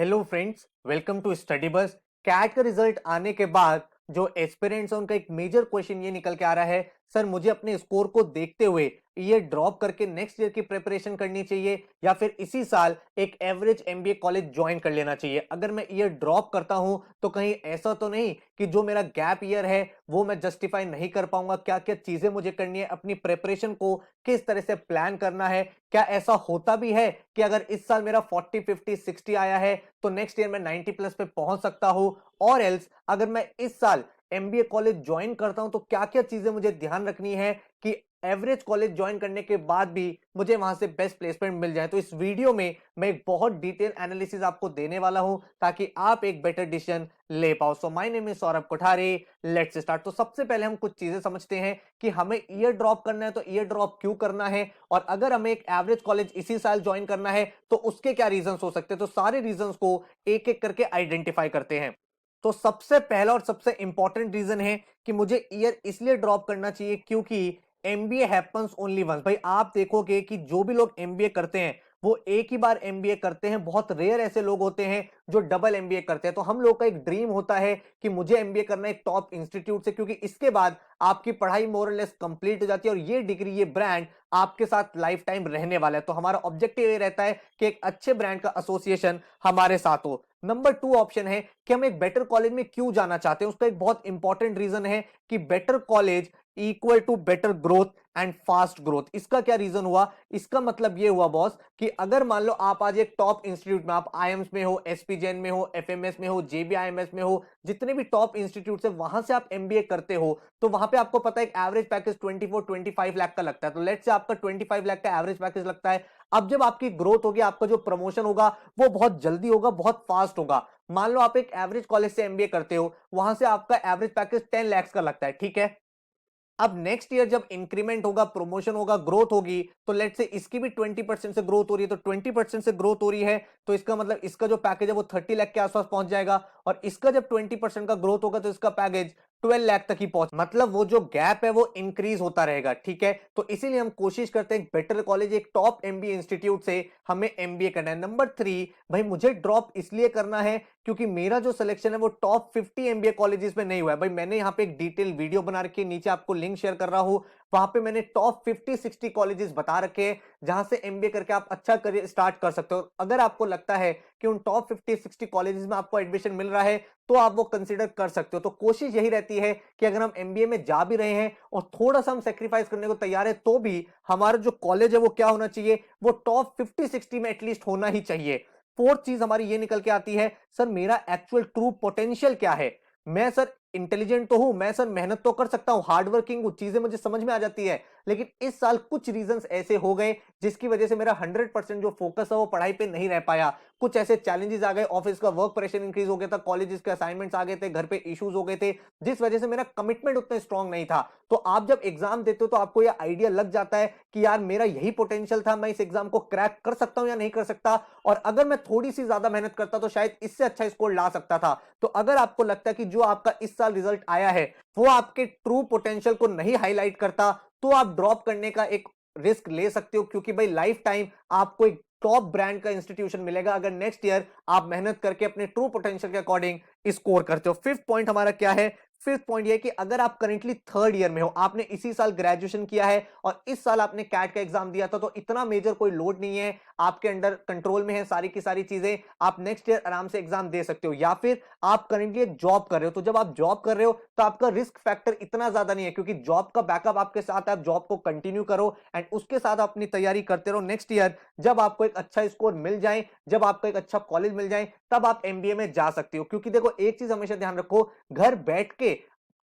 Hello friends, welcome to study bus. CAT का result आने के बाद जो एस्पिरेंट्स हैं उनका एक मेजर क्वेश्चन ये निकल के आ रहा है, सर मुझे अपने स्कोर को देखते हुए ये ड्रॉप करके नेक्स्ट ईयर की प्रिपरेशन करनी चाहिए या फिर इसी साल एक एवरेज एमबीए कॉलेज ज्वाइन कर लेना चाहिए। अगर मैं ईयर ड्रॉप करता हूं तो कहीं ऐसा तो नहीं कि जो मेरा गैप ईयर है वो मैं जस्टिफाई नहीं कर पाऊंगा। क्या क्या चीजें मुझे करनी है, अपनी प्रिपरेशन को किस तरह से प्लान करना है। क्या ऐसा होता भी है कि अगर इस साल मेरा 40 50 60 आया है तो नेक्स्ट ईयर मैं 90 प्लस पे पहुंच सकता हूं। और एल्स अगर मैं इस साल एमबीए कॉलेज ज्वाइन करता हूं तो क्या क्या चीजें मुझे ध्यान रखनी है कि एवरेज कॉलेज ज्वाइन करने के बाद भी मुझे वहां से बेस्ट प्लेसमेंट मिल जाए। तो इस वीडियो में मैं एक बहुत डिटेल एनालिसिस आपको देने वाला हूं ताकि आप एक बेटर डिसीजन ले पाओ। So my name is Saurabh Kothari, let's start. तो सबसे पहले हम कुछ चीजें समझते हैं कि हमें ईयर ड्रॉप करना है तो ईयर ड्रॉप क्यों करना है, और अगर हमें एक एवरेज कॉलेज इसी साल ज्वाइन करना है तो उसके क्या रीजंस हो सकते हैं। तो सारे रीजंस को एक एक करके आइडेंटिफाई करते हैं। तो सबसे पहला और सबसे इंपॉर्टेंट रीजन है कि मुझे ईयर इसलिए ड्रॉप करना चाहिए क्योंकि एमबीए हैपेंस ओनली वंस। भाई आप देखोगे कि जो भी लोग एमबीए करते हैं वो एक ही बार एमबीए करते हैं। बहुत रेयर ऐसे लोग होते हैं जो डबल एमबीए करते हैं। तो हम लोग का एक ड्रीम होता है कि मुझे एमबीए करना है एक टॉप इंस्टीट्यूट से, क्योंकि इसके बाद आपकी पढ़ाई मोर और लेस कंप्लीट हो जाती है और ये डिग्री, ये ब्रांड आपके साथ लाइफ टाइम रहने वाला है। तो हमारा ऑब्जेक्टिव ये रहता है कि एक अच्छे ब्रांड का एसोसिएशन हमारे साथ हो। नंबर टू ऑप्शन है कि हम एक बेटर कॉलेज में क्यों जाना चाहते हैं। उसका एक बहुत इंपॉर्टेंट रीजन है कि better college equal to better growth and fast growth. इसका क्या रीजन हुआ? इसका मतलब ये हुआ बॉस कि अगर मान लो आप आज एक टॉप इंस्टीट्यूट में, आप आईएम्स में हो, एसपी जैन में हो, एफएमएस में हो, जेबीआईएमएस में हो, जितने भी टॉप इंस्टीट्यूट है वहां से आप एमबीए करते हो, तो वहां पे आपको पता है एक एवरेज पैकेज 24-25 लाख का लगता है। तो लेट्स से आपका 25 लाख का एवरेज पैकेज लगता है। अब जब आपकी ग्रोथ होगी, आपका जो प्रमोशन होगा वो बहुत जल्दी होगा, बहुत फास्ट होगा। मान लो आप एक एवरेज कॉलेज से एमबीए करते हो, वहां से आपका एवरेज पैकेज 10 लाख का लगता है, ठीक है। अब नेक्स्ट ईयर जब इंक्रीमेंट होगा, प्रमोशन होगा, ग्रोथ होगी, तो लेट से इसकी भी 20% से ग्रोथ हो रही है। तो 20% से ग्रोथ हो रही है तो इसका मतलब इसका जो पैकेज है वो 30 लाख के आसपास पहुंच जाएगा, और इसका जब 20% का ग्रोथ होगा तो इसका पैकेज 12 लाख तक ही पहुंच, मतलब वो जो गैप है वो इंक्रीज होता रहेगा, ठीक है। तो इसीलिए हम कोशिश करते हैं बेटर कॉलेज, एक टॉप एमबीए इंस्टीट्यूट से हमें एमबीए करना है। नंबर थ्री, भाई मुझे ड्रॉप इसलिए करना है क्योंकि मेरा जो सिलेक्शन है वो टॉप 50 एमबीए कॉलेजेस में नहीं हुआ है। भाई मैंने यहाँ पे एक डिटेल वीडियो बना रखी है, नीचे आपको लिंक शेयर कर रहा हूं, वहां पे मैंने टॉप 50-60 कॉलेजेस बता रखे हैं जहां से एमबीए करके आप अच्छा करियर स्टार्ट कर सकते हो। अगर आपको लगता है कि उन टॉप 50-60 कॉलेजेस में आपको एडमिशन मिल रहा है तो आप वो कंसीडर कर सकते हो। तो कोशिश यही रहती है कि अगर हम एमबीए में जा भी रहे हैं और थोड़ा सा हम सेक्रीफाइस करने को तैयार है तो भी हमारा जो कॉलेज है वो क्या होना चाहिए, वो टॉप 50-60 में एटलीस्ट होना ही चाहिए। फोर्थ चीज हमारी ये निकल के आती है, सर मेरा एक्चुअल ट्रू पोटेंशियल क्या है। मैं सर इंटेलिजेंट तो हूं, मैं सर मेहनत तो कर सकता हूं, हार्ड वर्किंग हूं, चीजें मुझे समझ में आ जाती है, लेकिन इस साल कुछ रीजंस ऐसे हो गए जिसकी वजह से मेरा 100% जो फोकस है वो पढ़ाई पे नहीं रह पाया। कुछ ऐसे चैलेंजेस आ गए, ऑफिस का वर्क प्रेशर इंक्रीज हो गया था, कॉलेजेस के असाइनमेंट्स आ गए थे, घर पे इश्यूज हो गए थे, जिस वजह से मेरा कमिटमेंट उतना स्ट्रांग नहीं था। तो आप जब एग्जाम देते हो तो आपको यह आइडिया लग जाता है कि यार मेरा यही पोटेंशियल था, मैं इस एग्जाम को क्रैक कर सकता हूं या नहीं कर सकता, और अगर मैं थोड़ी सी ज्यादा मेहनत करता तो शायद इससे अच्छा स्कोर ला सकता था। तो अगर आपको लगता है कि जो आपका इस साल रिजल्ट आया है वो आपके ट्रू पोटेंशियल को नहीं हाईलाइट करता, तो आप ड्रॉप करने का एक रिस्क ले सकते हो, क्योंकि भाई लाइफ टाइम आपको एक टॉप ब्रांड का इंस्टीट्यूशन मिलेगा अगर नेक्स्ट ईयर आप मेहनत करके अपने ट्रू पोटेंशियल के अकॉर्डिंग स्कोर करते हो। फिफ्थ पॉइंट हमारा क्या है? फिफ्थ पॉइंट ये कि अगर आप करेंटली थर्ड ईयर में हो, आपने इसी साल ग्रेजुएशन किया है और इस साल आपने कैट का एग्जाम दिया था, तो इतना मेजर कोई लोड नहीं है, आपके अंडर कंट्रोल में है सारी की सारी चीजें, आप नेक्स्ट ईयर आराम से एग्जाम दे सकते हो। या फिर आप करेंटली एक जॉब कर रहे हो, तो जब आप जॉब कर रहे हो तो आपका रिस्क फैक्टर इतना ज्यादा नहीं है, क्योंकि जॉब का बैकअप आपके साथ है, आप जॉब को कंटिन्यू करो एंड उसके साथ अपनी तैयारी करते रहो। नेक्स्ट ईयर जब आपको एक अच्छा स्कोर मिल जाए, जब आपको एक अच्छा कॉलेज मिल जाए, तब आप एमबीए में जा सकते हो। क्योंकि देखो एक चीज हमेशा ध्यान रखो, घर बैठ के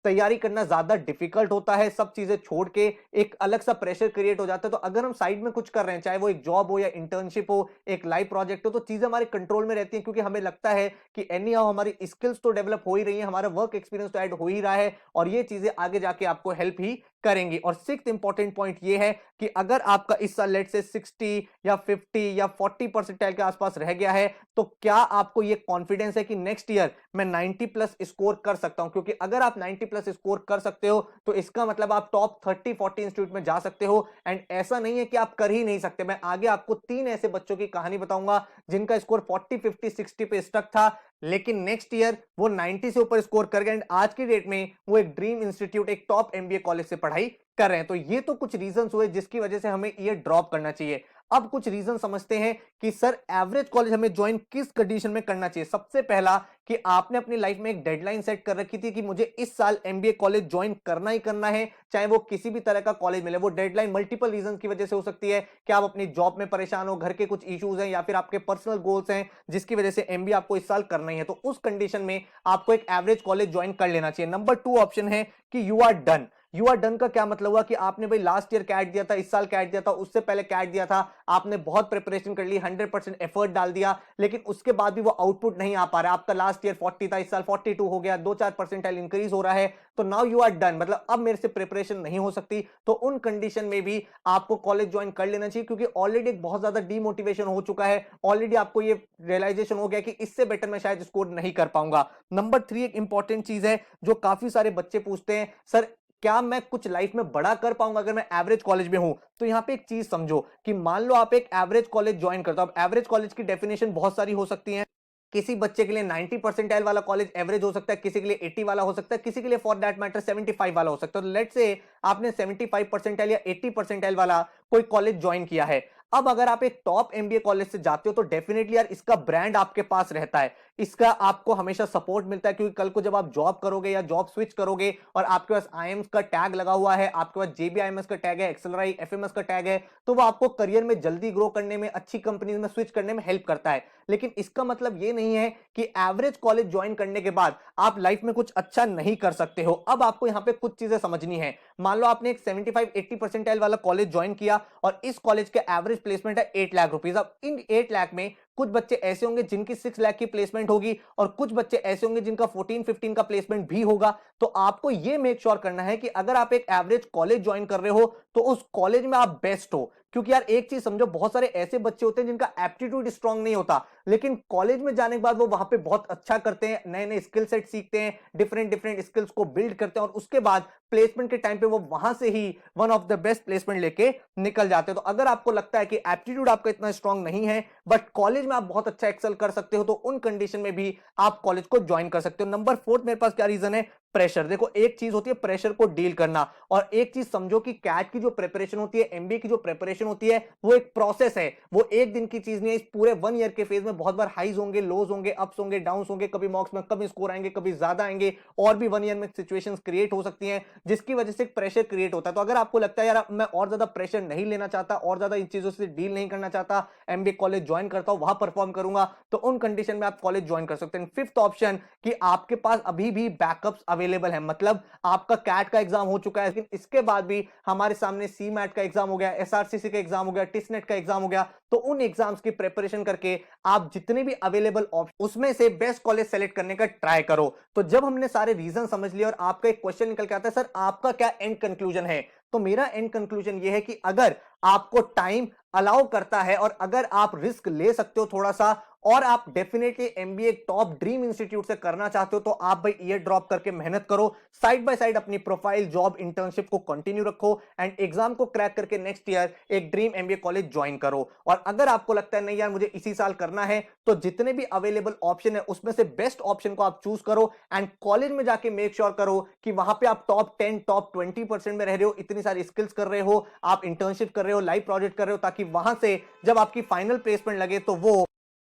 तैयारी करना ज्यादा डिफिकल्ट होता है, सब चीजें छोड़ के एक अलग सा प्रेशर क्रिएट हो जाता है। तो अगर हम साइड में कुछ कर रहे हैं, चाहे वो एक जॉब हो या इंटर्नशिप हो, एक लाइव प्रोजेक्ट हो, तो चीजें हमारे कंट्रोल में रहती हैं, क्योंकि हमें लगता है कि एनी हाउ हमारी स्किल्स तो डेवलप हो ही रही है, हमारा वर्क एक्सपीरियंस तो ऐड हो ही रहा है, और ये चीजें आगे जाके आपको हेल्प ही करेंगी। और सिक्स्थ इंपॉर्टेंट पॉइंट ये है कि अगर आपका इस साल लेट से 60 या 50 या 40 परसेंटाइल के आसपास रह गया है, तो क्या आपको ये कॉन्फिडेंस है कि नेक्स्ट ईयर मैं 90 प्लस स्कोर कर सकता हूं? क्योंकि अगर आप 90 प्लस स्कोर कर सकते हो तो इसका मतलब आप टॉप 30-40 इंस्टीट्यूट में जा सकते हो। एंड ऐसा नहीं है कि आप कर ही नहीं सकते। मैं आगे आपको 3 ऐसे बच्चों की कहानी बताऊंगा जिनका स्कोर 40, 50, 60 पे स्टक था, लेकिन नेक्स्ट ईयर वो 90 से ऊपर स्कोर कर गए एंड आज की डेट में वो एक ड्रीम इंस्टीट्यूट, एक टॉप एमबीए कॉलेज से पढ़ाई कर रहे हैं। तो ये तो कुछ रीजंस हुए जिसकी वजह से हमें ईयर ड्रॉप करना चाहिए। अब कुछ रीजन समझते हैं कि सर एवरेज कॉलेज हमें ज्वाइन किस कंडीशन में करना चाहिए। सबसे पहला कि आपने अपनी लाइफ में एक डेडलाइन सेट कर रखी थी कि मुझे इस साल एमबीए कॉलेज ज्वाइन करना ही करना है, चाहे वो किसी भी तरह का कॉलेज मिले। वो डेडलाइन मल्टीपल रीजन की वजह से हो सकती है कि आप अपनी जॉब में परेशान हो, घर के कुछ इश्यूज हैं, या फिर आपके पर्सनल गोल्स हैं जिसकी वजह से एमबीए आपको इस साल करना ही है। तो उस कंडीशन में आपको एक एवरेज कॉलेज ज्वाइन कर लेना चाहिए। नंबर 2 ऑप्शन है कि you are done. You are done का क्या मतलब हुआ कि आपने भाई लास्ट ईयर कैट दिया था, इस साल कैट दिया था, उससे पहले कैट दिया था, आपने बहुत प्रिपरेशन कर ली, 100% एफर्ट डाल दिया, लेकिन उसके बाद भी वो आउटपुट नहीं आ पा रहा। आपका लास्ट ईयर 40 था, इस साल 42 हो गया, 2-4 परसेंटाइल इंक्रीज हो रहा है, तो नाउ यू आर डन, मतलब अब मेरे से प्रिपरेशन नहीं हो सकती। तो उन कंडीशन में भी आपको कॉलेज ज्वाइन कर लेना चाहिए, क्योंकि ऑलरेडी एक बहुत ज्यादा डीमोटिवेशन हो चुका है। ऑलरेडी आपको ये रियलाइजेशन हो गया कि इससे बेटर मैं शायद स्कोर नहीं कर पाऊंगा। नंबर 3 एक इंपॉर्टेंट चीज है जो काफी सारे बच्चे पूछते हैं, सर क्या मैं कुछ लाइफ में बड़ा कर पाऊंगा अगर मैं एवरेज कॉलेज में हूं? तो यहां पे एक चीज समझो कि मान लो आप एक एवरेज कॉलेज ज्वाइन करते हो। अब एवरेज कॉलेज की डेफिनेशन बहुत सारी हो सकती है। किसी बच्चे के लिए 90 परसेंटाइल वाला कॉलेज एवरेज हो सकता है, किसी के लिए 80 वाला हो सकता है, किसी के लिए फॉर दैट मैटर 75 वाला हो सकता है। तो लेट्स से आपने 75 परसेंटाइल या 80 परसेंटाइल वाला कोई कॉलेज ज्वाइन किया है। अब अगर आप एक टॉप एमबीए कॉलेज से जाते हो तो डेफिनेटली यार इसका ब्रांड आपके पास रहता है, इसका आपको हमेशा सपोर्ट मिलता है, क्योंकि कल को जब आप जॉब करोगे या जॉब स्विच करोगे और आपके पास आईएम्स का टैग लगा हुआ है, आपके पास जेबीआईएमएस का टैग है, एक्सेलराई एफएमएस का टैग है, तो वो आपको करियर में जल्दी ग्रो करने में, अच्छी कंपनी में स्विच करने में हेल्प करता है। लेकिन इसका मतलब ये नहीं है कि एवरेज कॉलेज ज्वाइन करने के बाद आप लाइफ में कुछ अच्छा नहीं कर सकते हो। अब आपको यहां पे कुछ चीजें समझनी है। मान लो आपने एक 75-80 परसेंटाइल वाला कॉलेज ज्वाइन किया और इस कॉलेज के एवरेज प्लेसमेंट है 8 लाख रुपीस। अब इन 8 लाख में कुछ बच्चे ऐसे होंगे जिनकी 6 लाख की प्लेसमेंट होगी और कुछ बच्चे ऐसे होंगे जिनका 14-15 का प्लेसमेंट भी होगा। तो आपको यह मेक श्योर करना है कि अगर आप एक एवरेज कॉलेज ज्वाइन कर रहे हो तो उस कॉलेज में आप बेस्ट हो। क्योंकि यार एक चीज समझो, बहुत सारे ऐसे बच्चे होते हैं जिनका एप्टीट्यूड स्ट्रांग नहीं होता, लेकिन कॉलेज में जाने के बाद वो वहां पे बहुत अच्छा करते हैं, नए नए स्किल सेट सीखते हैं, डिफरेंट डिफरेंट स्किल्स को बिल्ड करते हैं और उसके बाद प्लेसमेंट के टाइम पे वो वहां से ही one of the best placement लेके निकल जाते हैं। तो अगर आपको लगता है कि एप्टीट्यूड आपका इतना स्ट्रांग नहीं है बट कॉलेज में आप बहुत अच्छा एक्सेल कर सकते हो, तो उन कंडीशन में भी आप कॉलेज को ज्वाइन कर सकते हो। नंबर 4 मेरे पास क्या रीजन है? प्रेशर। देखो एक चीज होती है प्रेशर को डील करना, और एक चीज समझो कि कैट की जो प्रिपरेशन होती है, एमबीए की जो प्रिपरेशन होती है, वो एक प्रोसेस है, वो एक दिन की चीज नहीं है। इस पूरे 1 ईयर के फेज में बहुत बार हाईज होंगे, लोज होंगे, अप्स होंगे, डाउन्स होंगे, कभी मॉक्स में कभी स्कोर आएंगे, कभी ज्यादा आएंगे, और भी 1 ईयर में सिचुएशंस क्रिएट हो सकती हैं जिसकी वजह से प्रेशर क्रिएट होता है। तो अगर आपको लगता है यार मैं और ज्यादा प्रेशर नहीं लेना चाहता, और ज्यादा इन चीजों से डील नहीं करना चाहता, एमबीए कॉलेज ज्वाइन करता हूं, वहां परफॉर्म करूंगा, तो उन कंडीशन में आप कॉलेज ज्वाइन कर सकते हैं। फिफ्थ ऑप्शन कि आपके पास अभी भी बैकअप्स अवेलेबल है, मतलब आपका कैट का एग्जाम हो चुका है लेकिन इसके बाद भी हमारे सामने सी मैट का एग्जाम हो गया, एसआरसीसी का एग्जाम हो गया, टिसनेट का एग्जाम हो गया, तो उन एग्जाम्स की प्रिपरेशन करके आप जितने भी अवेलेबल ऑप्शन उसमें से बेस्ट कॉलेज सेलेक्ट करने का ट्राई करो। तो जब हमने सारे रीजन समझ लिए और आपका एक क्वेश्चन निकल के आता है सर आपका क्या एंड कंक्लूजन है, तो मेरा एंड कंक्लूजन यह है कि अगर आपको टाइम अलाउ करता है और अगर आप रिस्क ले सकते हो थोड़ा सा, और आप definitely MBA top dream institute से करना चाहते हो, तो आप भाई ईयर ड्रॉप करके मेहनत करो, साइड बाय साइड अपनी प्रोफाइल, जॉब, इंटर्नशिप को कंटिन्यू रखो एंड एग्जाम को क्रैक करके नेक्स्ट ईयर एक ड्रीम एमबीए कॉलेज ज्वाइन करो। और अगर आपको लगता है नहीं यार मुझे इसी साल करना है, तो जितने भी अवेलेबल ऑप्शन है उसमें से बेस्ट ऑप्शन को आप चूज करो एंड कॉलेज में जाके मेक श्योर करो कि वहां पे आप टॉप 10 टॉप 20% में रह रहे हो, इतनी सारी स्किल्स कर रहे हो, आप इंटर्नशिप कर रहे हो, लाइव प्रोजेक्ट कर रहे हो, ताकि वहां से जब आपकी फाइनल प्लेसमेंट लगे तो वो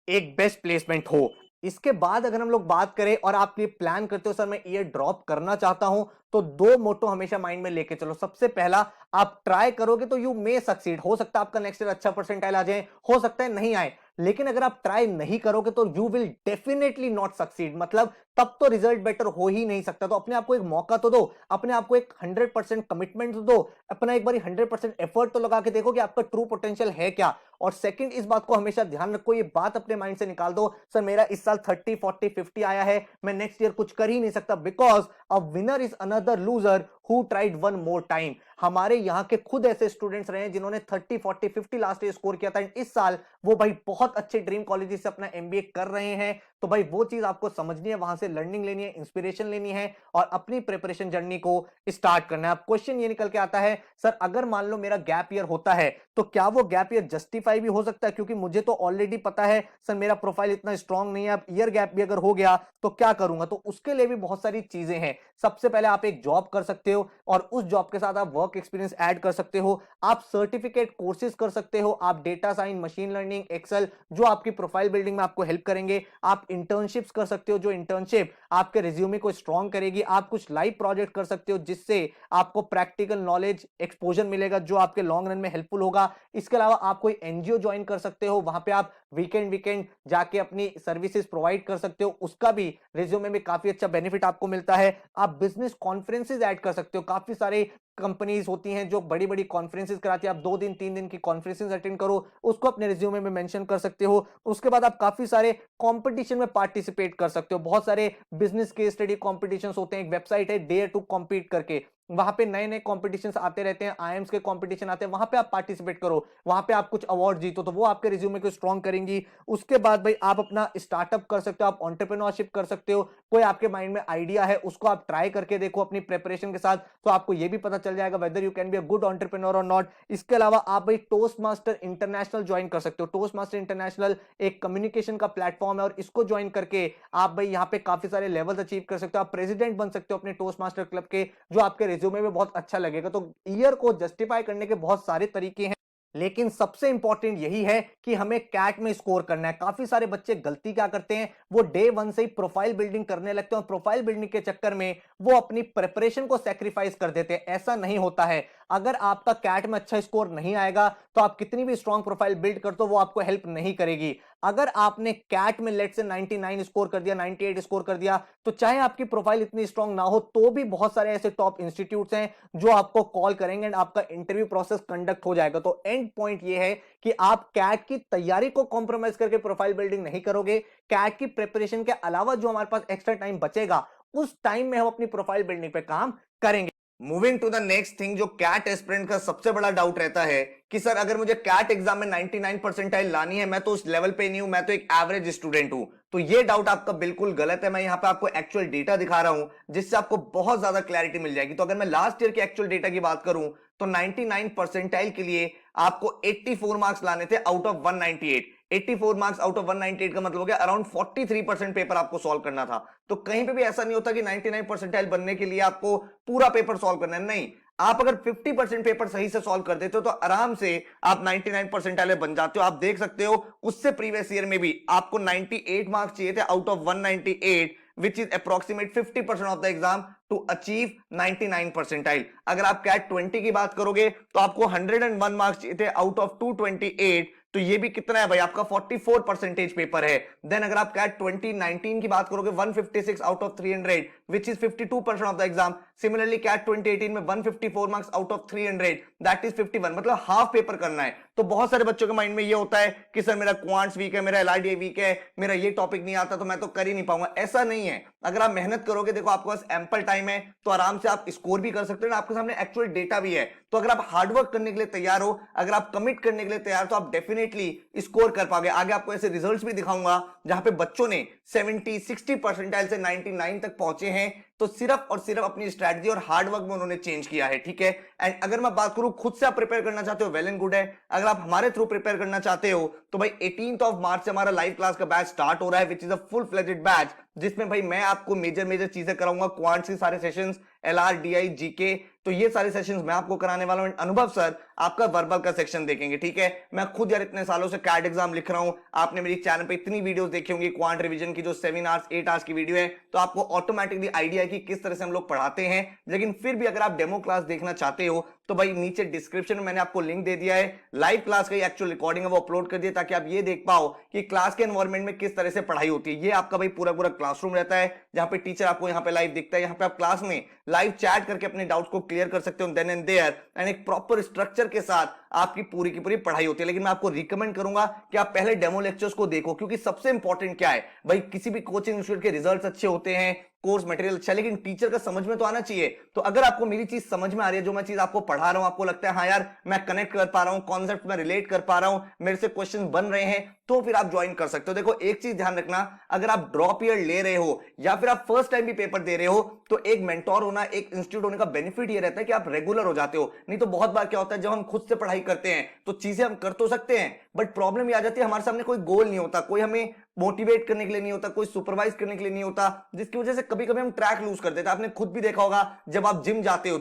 एक बेस्ट प्लेसमेंट हो। इसके बाद अगर हम लोग बात करें और आप ये प्लान करते हो सर मैं ईयर ड्रॉप करना चाहता हूं, तो 2 मोटो हमेशा माइंड में लेके चलो। सबसे पहला, आप ट्राई करोगे तो यू मे सक्सीड, हो सकता है आपका नेक्स्ट ईयर अच्छा परसेंटाइल आ जाए, हो सकता है नहीं आए, लेकिन अगर आप ट्राई नहीं करोगे तो you will definitely not succeed, मतलब तब तो रिजल्ट बेटर हो ही नहीं सकता। तो अपने आप को एक मौका तो दो, अपने आप को एक 100% कमिटमेंट तो दो, अपना एक बार 100% एफर्ट तो लगा के देखो कि आपका ट्रू पोटेंशियल है क्या। और सेकंड, इस बात को हमेशा ध्यान रखो, ये बात अपने माइंड से निकाल दो, सर मेरा इस साल 30, 40, 50 आया है, मैं नेक्स्ट ईयर कुछ कर ही नहीं सकता, because a winner is another loser who tried one more time. हमारे यहाँ के खुद ऐसे स्टूडेंट्स रहे हैं जिन्होंने 30 40 50 लास्ट ईयर स्कोर किया था, इस साल वो भाई बहुत अच्छे ड्रीम कॉलेजेस से अपना एमबीए कर रहे हैं। तो भाई वो चीज आपको समझनी है, वहां से लर्निंग लेनी है, इंस्पिरेशन लेनी है और अपनी प्रिपरेशन जर्नी को स्टार्ट करना है। अब क्वेश्चन ये निकल के आता है, सर अगर मान लो मेरा गैप ईयर होता है तो क्या वो गैप ईयर जस्टिफाई भी हो सकता है? क्योंकि मुझे तो ऑलरेडी पता है सर मेरा प्रोफाइल इतना स्ट्रांग नहीं है, अब ईयर गैप भी अगर हो गया तो क्या करूंगा? तो उसके लिए भी बहुत सारी चीजें हैं। सबसे पहले आप एक जॉब कर सकते हो और उस जॉब के साथ आप वर्क एक्सपीरियंस ऐड कर सकते हो, आप सर्टिफिकेट कोर्सेज कर सकते हो, आप data science, machine learning, Excel जो आपकी प्रोफाइल बिल्डिंग में आपको हेल्प करेंगे, आप इंटर्नशिप्स कर सकते हो जो इंटर्नशिप आपके रिज्यूमे को स्ट्रांग करेगी, आप कुछ लाइव प्रोजेक्ट कर सकते हो जिससे आपको प्रैक्टिकल नॉलेज एक्सपोजर मिलेगा जो आपके लॉन्ग रन में हेल्पफुल होगा। इसके अलावा आप कोई एनजीओ ज्वाइन कर सकते हो, वहां पे आप वीकेंड जाके अपनी सर्विसेज प्रोवाइड कर सकते हो, उसका भी रिज्यूमे में काफी अच्छा बेनिफिट आपको मिलता है। आप बिजनेस कॉन्फ्रेंसेज ऐड कर सकते हो, काफी सारे कंपनीज होती हैं जो बड़ी बड़ी कॉन्फ्रेंसेज कराती है, आप 2 दिन 3 दिन की कॉन्फ्रेंसेज अटेंड करो, उसको अपने रिज्यूमे में मेंशन कर सकते हो। उसके बाद आप काफी सारे कंपटीशन में पार्टिसिपेट कर सकते हो, बहुत सारे बिजनेस केस स्टडी कॉम्पिटिशन्स होते हैं, एक वेबसाइट है डेयर टू कॉम्पीट करके, वहां पे नए नए कॉम्पिटिशन्स आते रहते हैं, आईएम्स के कॉम्पिटिशन आते हैं, वहां पे आप पार्टिसिपेट करो, वहां पे आप कुछ अवार्ड जीतो तो वो आपके रिज्यूमे को स्ट्रॉन्ग करेंगी। उसके बाद भाई आप अपना स्टार्टअप कर सकते हो, आप एंटरप्रेन्योरशिप कर सकते हो, कोई आपके माइंड में आइडिया है उसको आप ट्राई करके देखो अपनी प्रिपरेशन के साथ, तो आपको ये भी पता चल जाएगा whether you can be a good entrepreneur और नॉट। इसके अलावा आप भाई टोस्ट मास्टर इंटरनेशनल ज्वाइन कर सकते हो, टोस्ट मास्टर इंटरनेशनल एक कम्युनिकेशन का प्लेटफॉर्म है और इसको ज्वाइन करके आप भाई यहाँ पे काफी सारे लेवल्स अचीव कर सकते हो, आप प्रेसिडेंट बन सकते हो अपने टोस्ट मास्टर क्लब के, जो आपके रिज्यूमे में बहुत अच्छा लगेगा। तो ईयर को जस्टिफाई करने के बहुत सारे तरीके हैं, लेकिन सबसे इंपॉर्टेंट यही है कि हमें कैट में स्कोर करना है। काफी सारे बच्चे गलती क्या करते हैं, वो डे वन से ही प्रोफाइल बिल्डिंग करने लगते हैं और प्रोफाइल बिल्डिंग के चक्कर में वो अपनी प्रिपरेशन को सैक्रिफाइस कर देते हैं। ऐसा नहीं होता है, अगर आपका कैट में अच्छा स्कोर नहीं आएगा तो आप कितनी भी स्ट्रॉन्ग प्रोफाइल बिल्ड कर दो वो आपको हेल्प नहीं करेगी। अगर आपने कैट में लेट से 99 स्कोर कर दिया, 98 स्कोर कर दिया, तो चाहे आपकी प्रोफाइल इतनी स्ट्रॉन्ग ना हो तो भी बहुत सारे ऐसे टॉप इंस्टीट्यूट्स हैं जो आपको कॉल करेंगे एंड आपका इंटरव्यू प्रोसेस कंडक्ट हो जाएगा। तो एंड पॉइंट ये है कि आप कैट की तैयारी को कॉम्प्रोमाइज करके प्रोफाइल बिल्डिंग नहीं करोगे, कैट की प्रिपरेशन के अलावा जो हमारे पास एक्स्ट्रा टाइम बचेगा उस टाइम में हम अपनी प्रोफाइल बिल्डिंग पे काम करेंगे। Moving to the next thing, जो कैट एस्पिरेंट का सबसे बड़ा डाउट रहता है कि सर अगर मुझे कैट एग्जाम में 99 परसेंटाइल लानी है, मैं तो उस लेवल पे नहीं हूं, मैं तो एक एवरेज स्टूडेंट हूं। तो ये डाउट आपका बिल्कुल गलत है। मैं यहां पे आपको एक्चुअल डेटा दिखा रहा हूं जिससे आपको बहुत ज्यादा क्लैरिटी मिल जाएगी। तो अगर मैं लास्ट ईयर के एक्चुअल डेटा की बात करूं तो 99 परसेंटाइल के लिए आपको 84 मार्क्स लाने थे out of 198। 84 marks out of 198 का मतलब हो गया अराउंड 43% पेपर आपको सॉल्व करना था। तो कहीं पे भी ऐसा नहीं होता कि 99 परसेंटाइल बनने के लिए आपको पूरा पेपर सॉल्व करना है, नहीं। आप अगर 50% पेपर सही से सॉल्व कर देते हो तो आराम से आप 99 परसेंटाइल बन जाते हो। आप देख सकते हो उससे प्रीवियस ईयर में भी आपको 98 मार्क्स चाहिए थे out of 198, which is approximate 50% of the exam to achieve 99 percentile। अगर आप कैट 20 की बात करोगे तो आपको 101 मार्क्स चाहिए थे आउट ऑफ 228, तो ये भी कितना है भाई, आपका 44% पेपर है। देन अगर आप कैट 2019 की बात करोगे 156 out of 300, which is 52% of the exam. Similarly CAT 2018 में 154 marks out of 300, that is 51, मतलब हाफ पेपर करना है। तो बहुत सारे बच्चों के माइंड में ये होता है कि सर मेरा क्वांट्स वीक है, मेरा एलआरडीए वीक है, मेरा ये टॉपिक नहीं आता तो मैं तो कर ही नहीं पाऊंगा। ऐसा नहीं है, अगर आप मेहनत करोगे, देखो आपके पास एम्पल टाइम है तो आराम से आप स्कोर भी कर सकते हो, आपके सामने एक्चुअल डेटा भी है। तो अगर आप हार्डवर्क करने के लिए तैयार हो, अगर आप कमिट करने के लिए तैयार हो तो आप डेफिनेटली स्कोर कर पाओगे। आगे आपको ऐसे रिजल्ट्स भी दिखाऊंगा जहां पे बच्चों ने 70 60 परसेंटाइल से 99 तक पहुंचे हैं, तो सिर्फ और सिर्फ अपनी स्ट्रेटजी और हार्डवर्क में उन्होंने चेंज किया है, ठीक है। एंड अगर मैं बात करूं खुद से आप प्रिपेयर करना चाहते हो, वेल एंड गुड है। अगर आप हमारे थ्रू प्रिपेयर करना चाहते हो तो भाई 18 ऑफ मार्च से हमारा लाइव क्लास का बैच स्टार्ट हो रहा है, which is a full fledged batch, जिसमें भाई मैं आपको मेजर चीजें कराऊंगा, क्वांट्स के सारे सेशंस, एलआर, डीआई, जीके, तो ये सारे सेशंस मैं आपको कराने वाला हूं। अनुभव सर आपका वर्बल का सेक्शन देखेंगे, ठीक है। मैं खुद यार इतने सालों से कैट एग्जाम लिख रहा हूं, आपने मेरी चैनल पे इतनी वीडियोस देखी होंगी क्वांट रिवीजन की, जो 7 आवर्स 8 आवर्स की वीडियो है, तो आपको ऑटोमेटिकली आइडिया है कि किस तरह से हम लोग पढ़ाते हैं। लेकिन फिर भी अगर आप डेमो क्लास देखना चाहते हो तो भाई नीचे डिस्क्रिप्शन में मैंने आपको लिंक दे दिया है, लाइव क्लास का एक्चुअल रिकॉर्डिंग है वो अपलोड कर दिया, ताकि आप ये देख पाओ कि क्लास के एनवायरनमेंट में किस तरह से पढ़ाई होती है। ये आपका भाई पूरा क्लासरूम रहता है जहां पे टीचर आपको यहाँ पे लाइव दिखता है, यहाँ पे आप क्लास में लाइव चैट करके अपने डाउट्स को क्लियर कर सकते हो देन एंड देयर, एंड एक प्रॉपर स्ट्रक्चर के साथ आपकी पूरी की पूरी पढ़ाई होती है। लेकिन मैं आपको रिकमेंड करूंगा कि आप पहले डेमो लेक्चर्स को देखो, क्योंकि सबसे इंपॉर्टेंट क्या है भाई, किसी भी कोचिंग इंस्टीट्यूट के रिजल्ट्स अच्छे होते हैं, कोर्स मटेरियल अच्छा है, लेकिन टीचर का समझ में तो आना चाहिए। तो अगर आपको मेरी चीज समझ में आ रही है, जो मैं चीज आपको पढ़ा रहा हूं, आपको लगता है हाँ यार मैं कनेक्ट कर पा रहा हूं, कॉन्सेप्ट में रिलेट कर पा रहा हूं, मेरे से क्वेश्चन बन रहे हैं, तो फिर आप ज्वाइन कर सकते हो। देखो एक चीज ध्यान रखना, अगर आप ड्रॉप ईयर ले रहे हो या फिर आप फर्स्ट टाइम भी पेपर दे रहे हो, तो एक मेंटोर होना, एक इंस्टीट्यूट होने का बेनिफिट ये रहता है कि आप रेगुलर हो जाते हो। नहीं तो बहुत बार क्या होता है, जब हम खुद से पढ़ाई करते हैं तो चीजें हम कर तो सकते हैं, बट प्रॉब्लम ये आ जाती है हमारे सामने कोई गोल नहीं होता, कोई हमें मोटिवेट करने के लिए नहीं होता, कोई सुपरवाइज करने के लिए नहीं होता, जिसकी वजह से कभी कभी हम ट्रैक लूज कर देते हैं। आपने खुद भी देखा होगा, जब आप जिम जाते हो,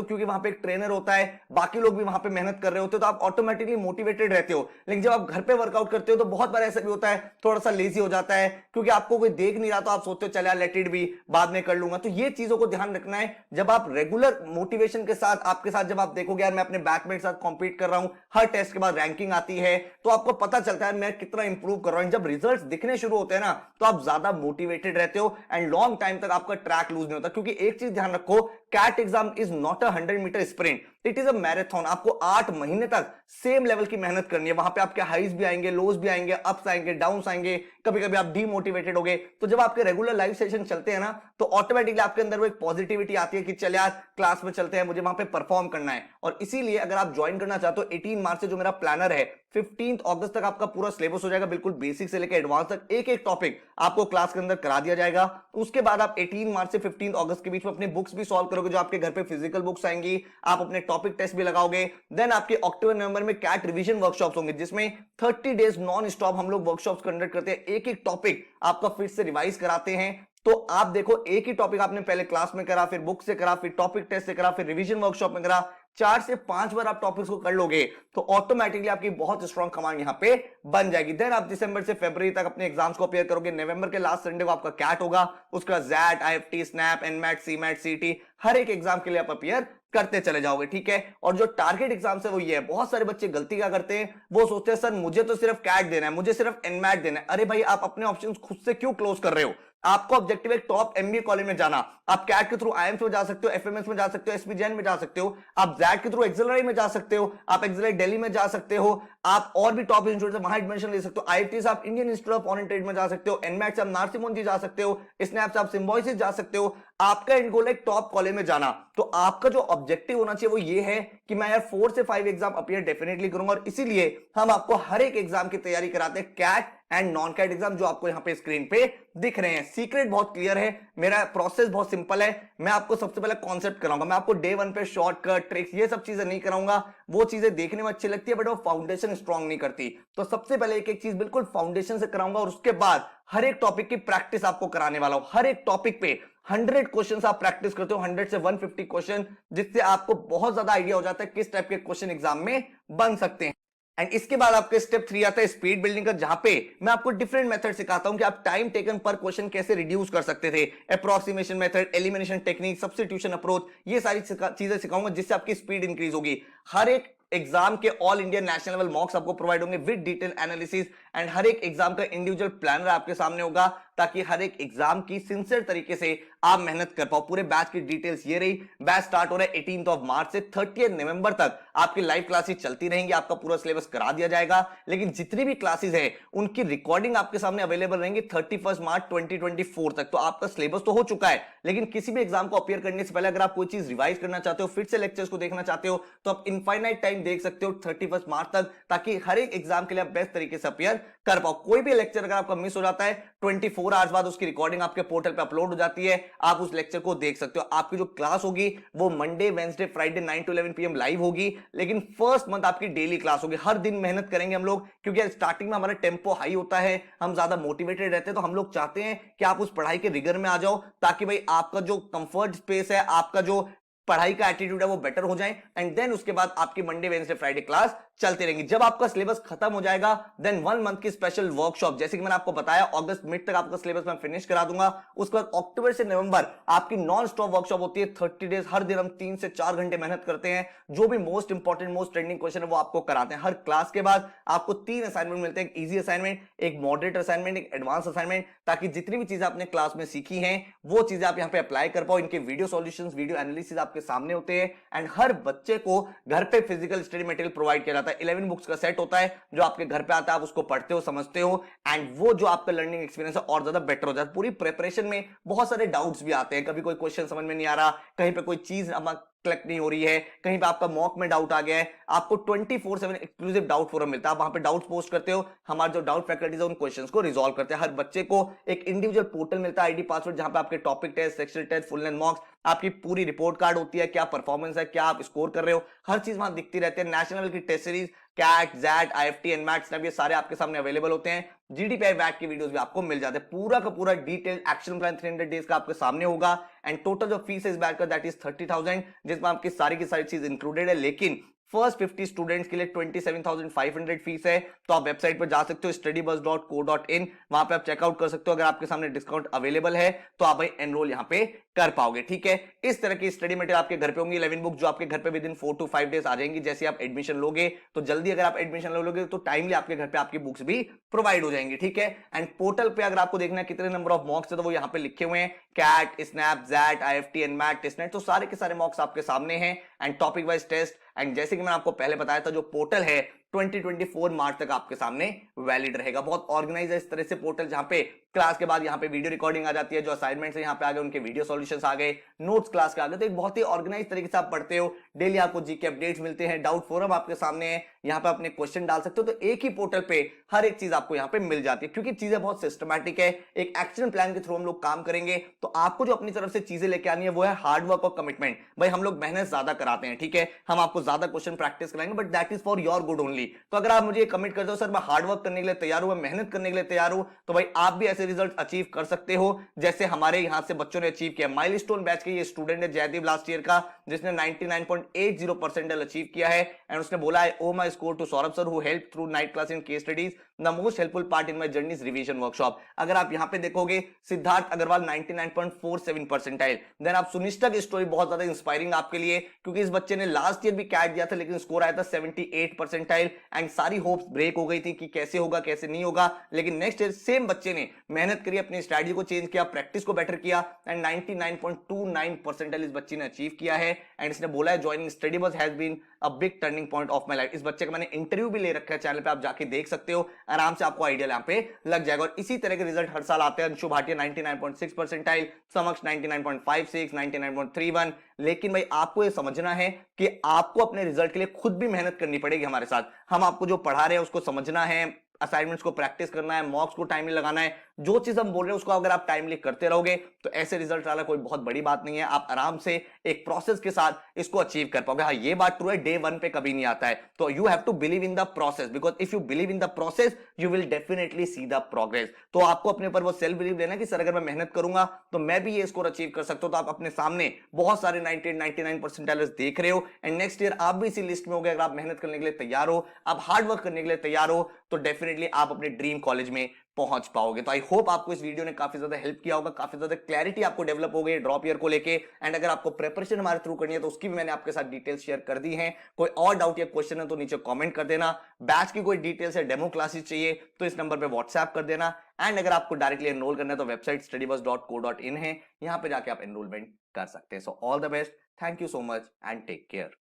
क्योंकि वहां पे एक ट्रेनर होता है, बाकी लोग भी वहां पे मेहनत कर रहे होते हो, तो आप ऑटोमेटिकली मोटिवेटेड रहते हो। लेकिन जब आप घर पे वर्कआउट करते हो तो बहुत बार ऐसा भी होता है, थोड़ा सा लेजी हो जाता है, क्योंकि आपको कोई देख नहीं रहा, तो आप सोचते हो चल यार लेट इट बी, बाद में कर लूंगा। तो ये चीजों को ध्यान रखना है। जब आप रेगुलर मोटिवेशन के साथ, आपके साथ जब आप देखोगे यार मैं अपने बैचमेट के साथ कॉम्पीट कर रहा हूं, हर टेस्ट के बाद रैंकिंग आती है, तो आपको पता चलता है मैं कितना इंप्रूव कर रहा हूं। जब रिजल्ट्स दिखने शुरू होते हैं ना, तो आप ज्यादा मोटिवेटेड रहते हो एंड लॉन्ग टाइम तक आपका ट्रैक लूज नहीं होता। क्योंकि एक चीज ध्यान रखो, CAT exam is not a 100 metre sprint, it is a marathon. आपको 8 महीने तक सेम लेवल की मेहनत करनी है। वहां पे आपके हाइज भी आएंगे, लोज भी आएंगे, अप्स आएंगे, डाउन्स आएंगे, कभी कभी आप डीमोटिवेटेड होगे। तो जब आपके रेगुलर लाइव सेशन चलते हैं ना, तो ऑटोमेटिकली आपके अंदर वो एक पॉजिटिविटी आती है कि चल यार क्लास में चलते हैं, मुझे वहां पे परफॉर्म करना है। और इसीलिए अगर आप ज्वाइन करना चाहते हो, 18 मार्च से जो मेरा प्लानर है, 15 अगस्त तक आपका पूरा सिलेबस हो जाएगा, बिल्कुल बेसिक से लेकर एडवांस तक एक एक टॉपिक आपको क्लास के अंदर करा दिया जाएगा। उसके बाद आप 18 मार्च से 15 अगस्त के बीच में अपने बुक्स भी सॉल्व करोगे, जो आपके घर पे फिजिकल बुक्स आएंगी, आप अपने टॉपिक टेस्ट भी लगाओगे। देन आपके अक्टूबर नवंबर में कैट रिवीजन वर्कशॉप्स होंगे, जिसमें 30 डेज नॉन स्टॉप हम लोग वर्कशॉप्स कंडक्ट करते हैं, एक एक टॉपिक आपका फिर से रिवाइज कराते हैं। तो आप देखो, एक ही टॉपिक आपने पहले क्लास में करा, फिर बुक से करा, फिर टॉपिक टेस्ट से करा, फिर रिवीजन वर्कशॉप में करा, 4 से 5 बार आप टॉपिक्स को कर लोगे, तो ऑटोमेटिकली आपकी बहुत स्ट्रॉन्ग कमांड यहां पे बन जाएगी। देन आप दिसंबर से फरवरी तक अपने एग्जाम्स को अपियर करोगे। नवंबर के लास्ट संडे को आपका कैट होगा, उसका XAT, IIFT, SNAP, NMAT, CMAT, CET, हर एक एग्जाम के लिए आप अपियर करते चले जाओगे, ठीक है। और जो टारगेट एग्जाम है वो ये है, बहुत सारे बच्चे गलती क्या करते हैं, वो सोचते हैं सर मुझे तो सिर्फ कैट देना है, मुझे सिर्फ एनमैट देना है। अरे भाई, आप अपने ऑप्शंस खुद से क्यों क्लोज कर रहे हो? आपको ऑब्जेक्टिव एक टॉप एमबीए कॉलेज में जाना, आप कैट के थ्रू आईएम्स में जा सकते हो, एफएमएस में जा सकते हो, एसपीजेएन में जा सकते हो, आप जैट के थ्रू एक्सेलराई में जा सकते हो, आप एक्सेलराई दिल्ली में जा सकते हो, आप और भी टॉप इंस्टीट्यूट से वहां एडमिशन ले सकते हो। आईआईटी से आप Indian institute of foreign trade में जा सकते हो, एनमैट से आप नार्सिमोन जी जा सकते हो, स्नैप से आप सिम्बोसिस जा सकते हो। आपका एंड गोल है एक टॉप कॉलेज में जाना, तो आपका जो ऑब्जेक्टिव होना चाहिए वो ये है कि मैं यार 4 से 5 एग्जाम अपियर डेफिनेटली करूंगा। और इसीलिए हम आपको हर एक एग्जाम की तैयारी कराते हैं, CAT and non CAT exam, जो आपको यहां पे स्क्रीन पे दिख रहे हैं। सीक्रेट बहुत क्लियर है, मेरा प्रोसेस बहुत सिंपल है। मैं आपको सबसे पहले कॉन्सेप्ट कराऊंगा, मैं आपको डे 1 पे शॉर्टकट, ट्रिक्स, ये सब चीजें नहीं कराऊंगा। वो चीजें देखने में अच्छी लगती है, बट वो फाउंडेशन स्ट्रांग नहीं करती। तो सबसे पहले एक एक चीज बिल्कुल फाउंडेशन से कराऊंगा, और उसके बाद हर एक टॉपिक की प्रैक्टिस आपको कराने वाला हूं। हर एक टॉपिक पे 100 क्वेश्चन आप प्रैक्टिस करते हो, 100 से 150 क्वेश्चन, जिससे आपको बहुत ज्यादा आइडिया हो जाता है किस टाइप के क्वेश्चन एग्जाम में बन सकते हैं। एंड इसके बाद आपके स्टेप 3 आता है स्पीड बिल्डिंग का, जहां पे मैं आपको डिफरेंट मेथड सिखाता हूं कि आप टाइम टेकन पर क्वेश्चन कैसे रिड्यूस कर सकते थे। Approximation method, elimination technique, substitution approach, ये सारी चीजें सिखाऊंगा, जिससे आपकी स्पीड इंक्रीज होगी। हर एक एग्जाम के ऑल इंडिया नेशनल लेवल मॉक्स आपको प्रोवाइड होंगे विद डिटेल एनालिसिस, एंड हर एक एग्जाम का इंडिविजुअल प्लानर आपके सामने होगा, ताकि हर एक एग्जाम की सिंसियर तरीके से आप मेहनत कर पाओ। पूरे बैच की डिटेल्स ये रही। बैच स्टार्ट हो रहा है 18 मार्च से 30 नवंबर तक आपकी लाइव क्लासेस चलती रहेंगी, आपका पूरा सिलेबस करा दिया जाएगा। लेकिन जितनी भी क्लासेस है उनकी रिकॉर्डिंग आपके सामने अवेलेबल रहेंगी 31 मार्च 2024 तक। तो आपका सिलेबस तो हो चुका है, लेकिन किसी भी एग्जाम को अपियर करने से पहले अगर आप कोई चीज रिवाइज करना चाहते हो, फिर से लेक्चर्स को देखना चाहते हो, तो आप इनफाइनाइट टाइम देख सकते हो 31 मार्च तक, ताकि हर एक एग्जाम के लिए आप बेस्ट तरीके से अपियर कर पाओ। कोई भी लेक्चर अगर आपका मिस हो जाता है, 24 आवर्स बाद उसकी रिकॉर्डिंग आपके पोर्टल पे अपलोड हो जाती है, आप उस लेक्चर को देख सकते हो। आपकी जो क्लास होगी वो Monday, Wednesday, Friday 9 to 11 PM live होगी, लेकिन फर्स्ट मंथ आपकी डेली क्लास होगी। हर दिन मेहनत करेंगे हम लोग, क्योंकि स्टार्टिंग में हमारा टेम्पो हाई होता है, हम ज्यादा मोटिवेटेड रहते हैं, तो हम लोग चाहते हैं कि आप उस पढ़ाई के रिगर में आ जाओ, ताकि भाई आपका जो कंफर्ट स्पेस है, आपका जो पढ़ाई का एटीट्यूड है वो बेटर हो जाए। एंड देन उसके बाद आपकी मंडे, वेडनेसडे, फ्राइडे क्लास चलते रहेंगे। जब आपका सिलेबस खत्म हो जाएगा देन 1 मंथ की स्पेशल वर्कशॉप, जैसे कि मैंने आपको बताया अगस्त मिड तक आपका सिलेबस मैं फिनिश करा दूंगा। उसके बाद अक्टूबर से नवंबर आपकी नॉन स्टॉप वर्कशॉप होती है 30 डेज, हर दिन हम 3 से 4 घंटे मेहनत करते हैं। जो भी most important most trending question है वो आपको कराते हैं। हर क्लास के बाद आपको 3 असाइनमेंट मिलते हैं, एक इजी असाइनमेंट, एक मॉडरेट असाइनमेंट, एक एडवांस असाइनमेंट, ताकि जितनी भी चीजें आपने क्लास में सीखी हैं वो चीजें आप यहां पे अप्लाई कर पाओ। इनके वीडियो सॉल्यूशंस वीडियो एनालिसिस आपके सामने होते हैं एंड हर बच्चे को घर पे फिजिकल स्टडी मटेरियल प्रोवाइड किया जाता है। 11 बुक्स का सेट होता है जो आपके घर पे आता है, आप उसको पढ़ते हो समझते हो एंड वो जो आपका लर्निंग एक्सपीरियंस है और ज्यादा बेटर हो जाता है। पूरी प्रिपरेशन में बहुत सारे डाउट्स भी आते हैं, कभी कोई क्वेश्चन समझ में नहीं आ रहा, कहीं पे कोई चीज कलेक्ट नहीं हो रही है, कहीं पे आपका मॉक में डाउट आ गया है, आपको 24/7 एक्सक्लूसिव डाउट फोरम मिलता है। आप वहां पे डाउट्स पोस्ट करते हो, हमारे जो डाउट फैकल्टीज है उन क्वेश्चंस को रिजॉल्व करते हैं। हर बच्चे को एक इंडिविजुअल पोर्टल मिलता है, आईडी पासवर्ड, जहां पे आपके topic test, section test, full length mocks, आपकी पूरी रिपोर्ट कार्ड होती है, क्या परफॉर्मेंस है, क्या आप स्कोर कर रहे हो, हर चीज वहां दिखती रहती है। नेशनल की test series, CAT, XAT, IIFT, NMAT, SNAP, ये सारे आपके सामने अवेलेबल होते हैं। जीडीपीआई वैट की वीडियोस भी आपको मिल जाते हैं। पूरा का पूरा डिटेल एक्शन प्लान 300 डेज का आपके सामने होगा एंड टोटल जो फीस है इस बैच का दैट इज 30,000, जिसमें आपकी सारी की सारी चीज इंक्लूडेड है। लेकिन फर्स्ट 50 स्टूडेंट्स के लिए 27,500 फीस है। तो आप वेबसाइट पर जा सकते हो studybuzz.co.in, वहां पे आप चेकआउट कर सकते हो। अगर आपके सामने डिस्काउंट अवेलेबल है तो आप भाई एनरोल यहां पे कर पाओगे, ठीक है। इस तरह की स्टडी मटेरियल आपके घर पे होंगी। 11 बुक जो आपके घर पे विद इन 4 to 5 डेज आ जाएंगी। जैसे आप एडमिशन लोगे तो जल्दी अगर आप एडमिशन लोगे तो टाइमली आपके घर पे आपकी बुक्स भी प्रोवाइड हो जाएंगी, ठीक है। एंड पोर्टल पे अगर आपको देखना है कितने नंबर ऑफ मॉक्स है तो वो यहाँ पे लिखे हुए हैं, CAT, SNAP, XAT, IIFT, NMAT, TISSNET, तो सारे के सारे मॉक्स आपके सामने हैं and topic wise test. And जैसे कि मैंने आपको पहले बताया था जो पोर्टल है 2024 मार्च तक आपके सामने वैलिड रहेगा। बहुत ऑर्गेनाइज है इस तरह से पोर्टल, जहां पे क्लास के बाद यहाँ पे वीडियो रिकॉर्डिंग आ जाती है, जो असाइनमेंट्स है यहाँ पे आ गए उनके वीडियो सॉल्यूशंस आ गए, नोट्स क्लास के आ गए। तो एक बहुत ही ऑर्गेनाइज तरीके से आप पढ़ते हो। डेली आपको जीके अपडेट्स मिलते हैं, डाउट फोरम आपके सामने है, यहाँ पे अपने क्वेश्चन डाल सकते हो। तो एक ही पोर्टल पे हर एक चीज आपको यहाँ पे मिल जाती है, क्योंकि चीजें बहुत सिस्टमैटिक है। एक एक्शन प्लान के थ्रू हम लोग काम करेंगे। तो आपको जो अपनी तरफ से चीजें लेके आनी है वो है हार्डवर्क और कमिटमेंट। भाई हम लोग मेहनत ज्यादा कराते हैं, ठीक है, हम आपको ज्यादा क्वेश्चन प्रैक्टिस कराएंगे, but that is for your good only. तो अगर आप मुझे कमिट करते हो सर मैं हार्डवर्क करने के लिए तैयार हूं, मैं मेहनत करने के लिए तैयार हूं, तो भाई आप भी ऐसे रिजल्ट अचीव कर सकते हो जैसे हमारे यहां से बच्चों ने अचीव किया। माइलस्टोन बैच के ये स्टूडेंट है जयदीप लास्ट ईयर का, जिसने 99.80 परसेंटाइल अचीव किया है एंड उसने बोला है oh my score to Saurabh sir who help through night class in case studies, the most helpful part in my journey is revision workshop. अगर आप यहां पे देखोगे सिद्धार्थ अग्रवाल 99.47 परसेंटाइल, देन आप सुनिष्ठा की स्टोरी बहुत ज्यादा इंस्पायरिंग आपके लिए, क्योंकि इस बच्चे ने लास्ट ईयर भी कैट दिया था लेकिन स्कोर आया था 78 परसेंटाइल एंड सारी होप्स ब्रेक हो गई थी कि कैसे होगा कैसे नहीं होगा। लेकिन नेक्स्ट ईयर सेम बच्चे ने मेहनत करी, अपनी स्ट्रेटजी को चेंज किया, प्रैक्टिस को बेटर किया एंड 99.29 परसेंटाइल इस बच्चे ने अचीव किया है। एंड इसने बोला है joining Studybuzz has been a big turning point of my life. इस बच्चे का मैंने इंटरव्यू भी ले रखा है चैनल पे, आप जाके देख सकते हो, आराम से आपको आइडिया यहाँ पे लग जाएगा। और इसी तरह के रिजल्ट हर साल आते हैं। अंशु भाटिया 99.6 परसेंटाइल, समक्ष 99.56, 99.31। लेकिन भाई आपको ये समझना है कि आपको अपने रिजल्ट के लिए खुद भी मेहनत करनी पड़ेगी हमारे साथ। हम आपको जो पढ़ा रहे हैं उसको समझना है, असाइनमेंट्स को प्रैक्टिस करना है, मॉक्स को टाइमली लगाना है। जो चीज हम बोल रहे हैं उसको अगर आप टाइमली करते रहोगे तो ऐसे रिजल्ट वाला कोई बहुत बड़ी बात नहीं है। आप आराम से एक प्रोसेस के साथ इसको अचीव कर पाओगे। हाँ ये बात ट्रू है, डे 1 पे कभी नहीं आता है। तो you have to believe in the process, because if you believe in the process you will definitely see the progress. तो आपको अपने ऊपर वो सेल्फ बिलीव लेना कि सर अगर मैं मेहनत करूंगा तो मैं भी ये स्कोर अचीव कर सकता हूं। तो आप अपने सामने बहुत सारे 99 परसेंटाइलर्स देख रहे हो एंड नेक्स्ट ईयर आप भी इसी लिस्ट में हो गए। अगर आप मेहनत करने के लिए तैयार हो, आप हार्ड वर्क करने के लिए तैयार हो, तो डेफिनेटली आप अपने ड्रीम कॉलेज में पहुंच पाओगे। तो आई होप आपको इस वीडियो ने काफी ज्यादा हेल्प किया होगा, काफी ज्यादा क्लैरिटी आपको डेवलप हो गई ड्रॉप ईयर को लेके। एंड अगर आपको प्रिपरेशन हमारे थ्रू करनी है तो उसकी भी मैंने आपके साथ डिटेल्स शेयर कर दी हैं। कोई और डाउट या क्वेश्चन है तो नीचे कमेंट कर देना। बैच की कोई डिटेल्स या डेमो क्लासेस चाहिए तो इस नंबर पे व्हाट्सएप कर देना। एंड अगर आपको डायरेक्टली एनरोल करना है तो वेबसाइट studybuzz.co.in है, यहां पे जाके आप एनरोलमेंट कर सकते हैं। So all the best, thank you so much and take care.